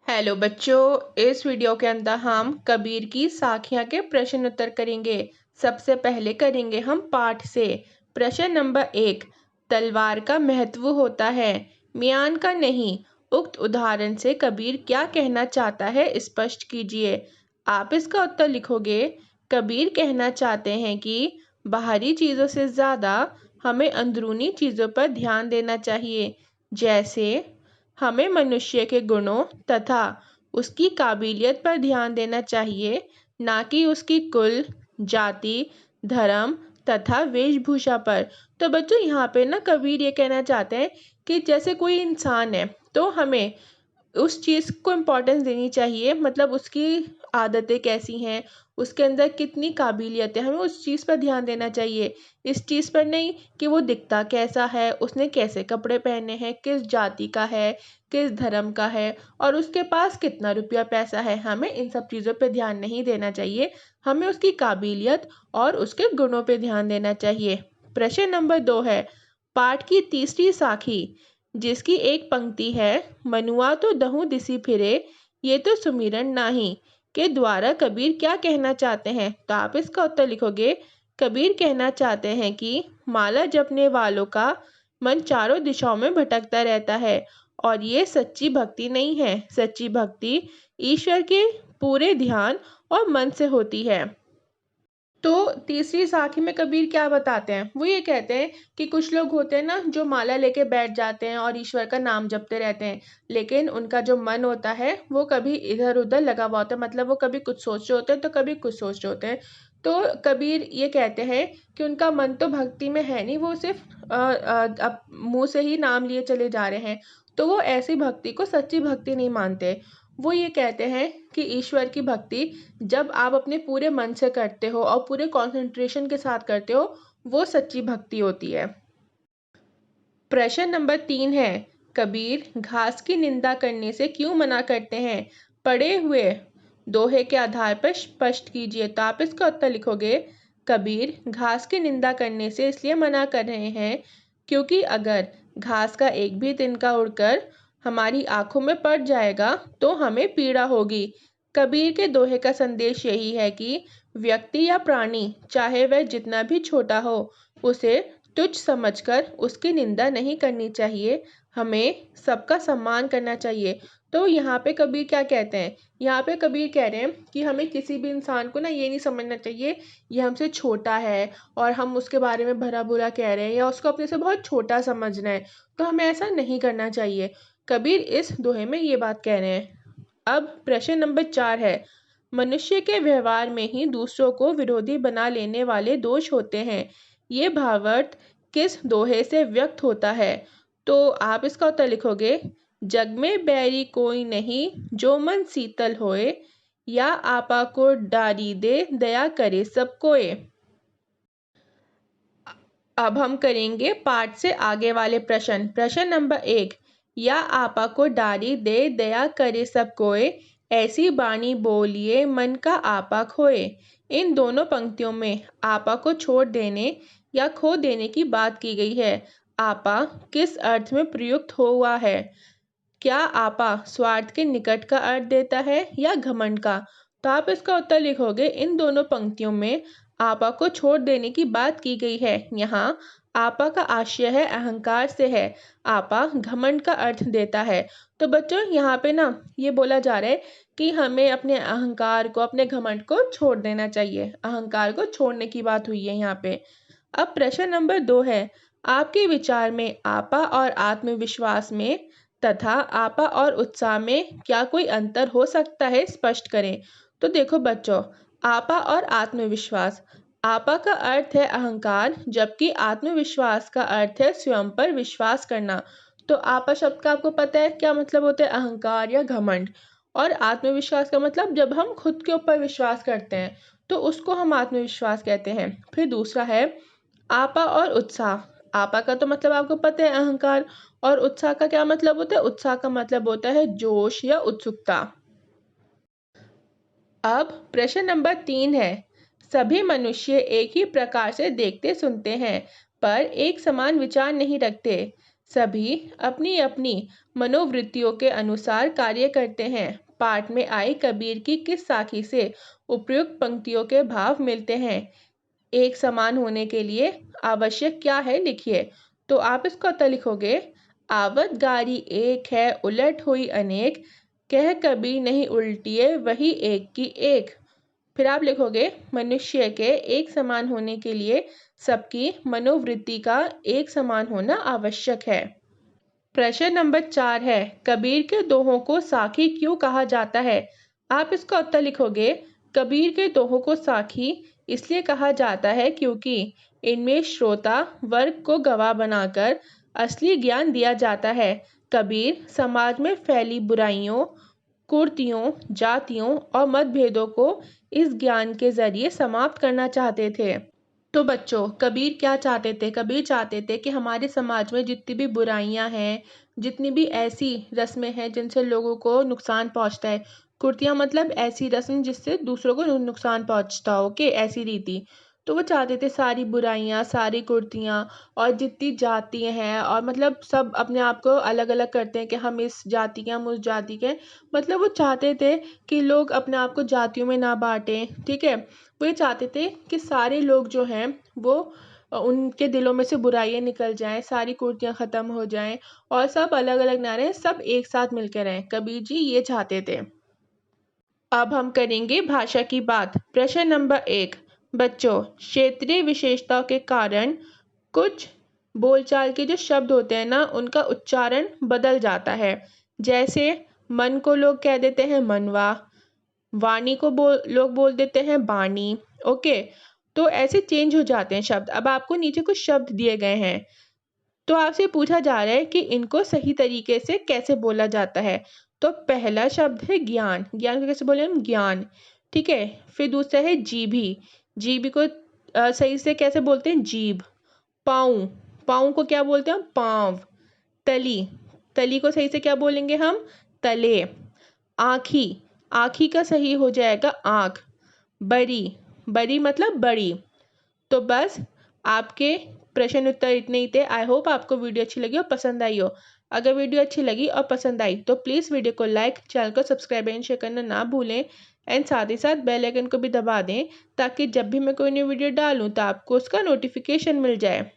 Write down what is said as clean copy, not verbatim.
Hello बच्चों, इस video के अंदर हम कबीर की साखियां के प्रश्न उत्तर करेंगे। सबसे पहले करेंगे हम पाठ से। प्रश्न नंबर 1, तलवार का महत्व होता है, म्यान का नहीं। उक्त उदाहरण से कबीर क्या कहना चाहता है, स्पष्ट कीजिए। आप इसका उत्तर लिखोगे। कबीर कहना चाहते हैं कि बाहरी चीज़ों से ज़्यादा हमें अंदरूनी चीज़ों पर ध्यान देना चाहिए। जैसे हमें मनुष्य के गुणों तथा उसकी काबिलियत पर ध्यान देना चाहिए, ना कि उसकी कुल, जाति, धर्म तथा वेशभूषा पर। तो बच्चों यहाँ पे ना कबीर ये कहना चाहते हैं कि जैसे कोई इंसान है तो हमें उस चीज़ को इम्पोर्टेंस देनी चाहिए, मतलब उसकी आदतें कैसी हैं, उसके अंदर कितनी काबिलियत है, हमें उस चीज़ पर ध्यान देना चाहिए। इस चीज़ पर नहीं कि वो दिखता कैसा है, उसने कैसे कपड़े पहने हैं, किस जाति का है, किस धर्म का है और उसके पास कितना रुपया पैसा है। हमें इन सब चीज़ों पे ध्यान नहीं देना चाहिए, हमें उसकी काबिलियत और उसके गुणों पे ध्यान देना चाहिए। प्रश्न नंबर 2 है, पाठ की तीसरी साखी जिसकी एक पंक्ति है, मनुआ तो दहु दिसी फिरे, ये तो सुमिरन नाही, के द्वारा कबीर क्या कहना चाहते हैं। तो आप इसका उत्तर लिखोगे। कबीर कहना चाहते हैं कि माला जपने वालों का मन चारों दिशाओं में भटकता रहता है और ये सच्ची भक्ति नहीं है। सच्ची भक्ति ईश्वर के पूरे ध्यान और मन से होती है। तो तीसरी साखी में कबीर क्या बताते हैं, वो ये कहते हैं कि कुछ लोग होते हैं ना जो माला लेके बैठ जाते हैं और ईश्वर का नाम जपते रहते हैं, लेकिन उनका जो मन होता है वो कभी इधर उधर लगा हुआ होता है, मतलब वो कभी कुछ सोच रहे होते हैं तो कभी कुछ सोच रहे होते हैं। तो कबीर ये कहते हैं कि उनका मन तो भक्ति में है नहीं, वो सिर्फ मुंह से ही नाम लिए चले जा रहे हैं, तो वो ऐसी भक्ति को सच्ची भक्ति नहीं मानते। वो ये कहते हैं कि ईश्वर की भक्ति जब आप अपने पूरे मन से करते हो और पूरे कंसंट्रेशन के साथ करते हो, वो सच्ची भक्ति होती है। प्रश्न नंबर 3 है, कबीर घास की निंदा करने से क्यों मना करते हैं, पढ़े हुए दोहे के आधार पर स्पष्ट कीजिए। तो आप इसका उत्तर लिखोगे। कबीर घास की निंदा करने से इसलिए मना कर रहे हैं क्योंकि अगर घास का एक भी तिनका उड़कर हमारी आंखों में पड़ जाएगा तो हमें पीड़ा होगी। कबीर के दोहे का संदेश यही है कि व्यक्ति या प्राणी चाहे वह जितना भी छोटा हो, उसे तुच्छ समझकर उसकी निंदा नहीं करनी चाहिए, हमें सबका सम्मान करना चाहिए। तो यहाँ पे कबीर क्या कहते हैं, यहाँ पे कबीर कह रहे हैं कि हमें किसी भी इंसान को ना ये नहीं समझना चाहिए ये हमसे छोटा है और हम उसके बारे में भला बुरा कह रहे हैं या उसको अपने से बहुत छोटा समझना है, तो हमें ऐसा नहीं करना चाहिए। कबीर इस दोहे में ये बात कह रहे हैं। अब प्रश्न नंबर 4 है, मनुष्य के व्यवहार में ही दूसरों को विरोधी बना लेने वाले दोष होते हैं, ये भावार्थ किस दोहे से व्यक्त होता है। तो आप इसका उत्तर लिखोगे। जग में बैरी कोई नहीं, जो मन शीतल होए, या आपा को डारी दे, दया करे सब कोय। अब हम करेंगे पाठ से आगे वाले प्रश्न। प्रश्न नंबर 1, या आपा को डारी दे, दया करे सब कोय, ऐसी बाणी बोलिए मन का आपा खोए। इन दोनों पंक्तियों में आपा को छोड़ देने या खो देने की बात की गई है। आपा किस अर्थ में प्रयुक्त हुआ है, क्या आपा स्वार्थ के निकट का अर्थ देता है या घमंड का। तो आप इसका उत्तर लिखोगे। इन दोनों पंक्तियों में आपा को छोड़ देने की बात की गई है। यहाँ आपा का आशय है अहंकार से है, आपा घमंड का अर्थ देता है। तो बच्चों यहाँ पे ना ये बोला जा रहा है कि हमें अपने अहंकार को, अपने घमंड को छोड़ देना चाहिए, अहंकार को छोड़ने की बात हुई है यहाँ पे। अब प्रश्न नंबर 2 है, आपके विचार में आपा और आत्मविश्वास में तथा आपा और उत्साह में क्या कोई अंतर हो सकता है, स्पष्ट करें। तो देखो बच्चों, आपा और आत्मविश्वास, आपा का अर्थ है अहंकार, जबकि आत्मविश्वास का अर्थ है स्वयं पर विश्वास करना। तो आपा शब्द का आपको पता है क्या मतलब होता है, अहंकार या घमंड, और आत्मविश्वास का मतलब जब हम खुद के ऊपर विश्वास करते हैं तो उसको हम आत्मविश्वास कहते हैं। फिर दूसरा है आपा और उत्साह। आपा का तो मतलब आपको पता है अहंकार, और उत्साह का क्या मतलब होता है, उत्साह का मतलब होता है जोश या उत्सुकता। अब प्रश्न नंबर 3 है, सभी मनुष्य एक ही प्रकार से देखते सुनते हैं पर एक समान विचार नहीं रखते, सभी अपनी अपनी मनोवृत्तियों के अनुसार कार्य करते हैं। पाठ में आई कबीर की किस साखी से उपयुक्त पंक्तियों के भाव मिलते हैं? एक समान होने के लिए आवश्यक क्या है, लिखिए। तो आप इसका उत्तर लिखोगे, आवत गारी एक है उलट हुई अनेक, कह कभी नहीं उल्टिए वही एक की एक। फिर आप लिखोगे, मनुष्य के एक समान होने के लिए सबकी मनोवृत्ति का एक समान होना आवश्यक है। प्रश्न नंबर 4 है, कबीर के दोहों को साखी क्यों कहा जाता है? आप इसका उत्तर लिखोगे, कबीर के दोहों को साखी इसलिए कहा जाता है क्योंकि इनमें श्रोता वर्ग को गवाह बनाकर असली ज्ञान दिया जाता है। कबीर समाज में फैली बुराइयों, कुरीतियों, जातियों और मतभेदों को इस ज्ञान के जरिए समाप्त करना चाहते थे। तो बच्चों, कबीर क्या चाहते थे? कबीर चाहते थे कि हमारे समाज में जितनी भी बुराइयां हैं, जितनी भी ऐसी रस्में हैं जिनसे लोगों को नुकसान पहुंचता है, कुरीतियां मतलब ऐसी रस्म जिससे दूसरों को नुकसान पहुंचता हो, कि ऐसी रीति। तो वो चाहते थे सारी बुराइयां, सारी कुरीतियां और जितनी जातियां हैं, और मतलब सब अपने आप को अलग अलग करते हैं कि हम इस जाति के, हम उस जाति के। मतलब वो चाहते थे कि लोग अपने आप को जातियों में ना बांटें, ठीक है। वो ये चाहते थे कि सारे लोग जो हैं वो उनके दिलों में से बुराइयां निकल जाएं, सारी कुरीतियां खत्म हो जाएं और सब अलग अलग ना रहें, सब एक साथ मिलकर रहें। कबीर जी ये चाहते थे। अब हम करेंगे भाषा की बात। प्रश्न नंबर 1, बच्चों, क्षेत्रीय विशेषताओं के कारण कुछ बोलचाल के जो शब्द होते हैं ना, उनका उच्चारण बदल जाता है। जैसे मन को लोग कह देते हैं मनवा, वाणी को लोग बोल देते हैं बानी। ओके, तो ऐसे चेंज हो जाते हैं शब्द। अब आपको नीचे कुछ शब्द दिए गए हैं, तो आपसे पूछा जा रहा है कि इनको सही तरीके से कैसे बोला जाता है। तो पहला शब्द है ज्ञान। ज्ञान को कैसे बोले हम? ज्ञान, ठीक है। फिर दूसरा है जीभी। जीभी को सही से कैसे बोलते हैं? जीभ। पाँव, पाँव को क्या बोलते हैं हम? पाँव। तली, तली को सही से क्या बोलेंगे हम? तले। आँखी, आँखी का सही हो जाएगा आँख। बड़ी, बड़ी मतलब बड़ी। तो बस आपके प्रश्न उत्तर इतने ही थे। आई होप आपको वीडियो अच्छी लगी और पसंद आई हो। अगर वीडियो अच्छी लगी और पसंद आई तो प्लीज़ वीडियो को लाइक, चैनल को सब्सक्राइब एंड शेयर करना ना भूलें, एंड साथ ही साथ बेल आइकन को भी दबा दें ताकि जब भी मैं कोई न्यू वीडियो डालूं तो आपको उसका नोटिफिकेशन मिल जाए।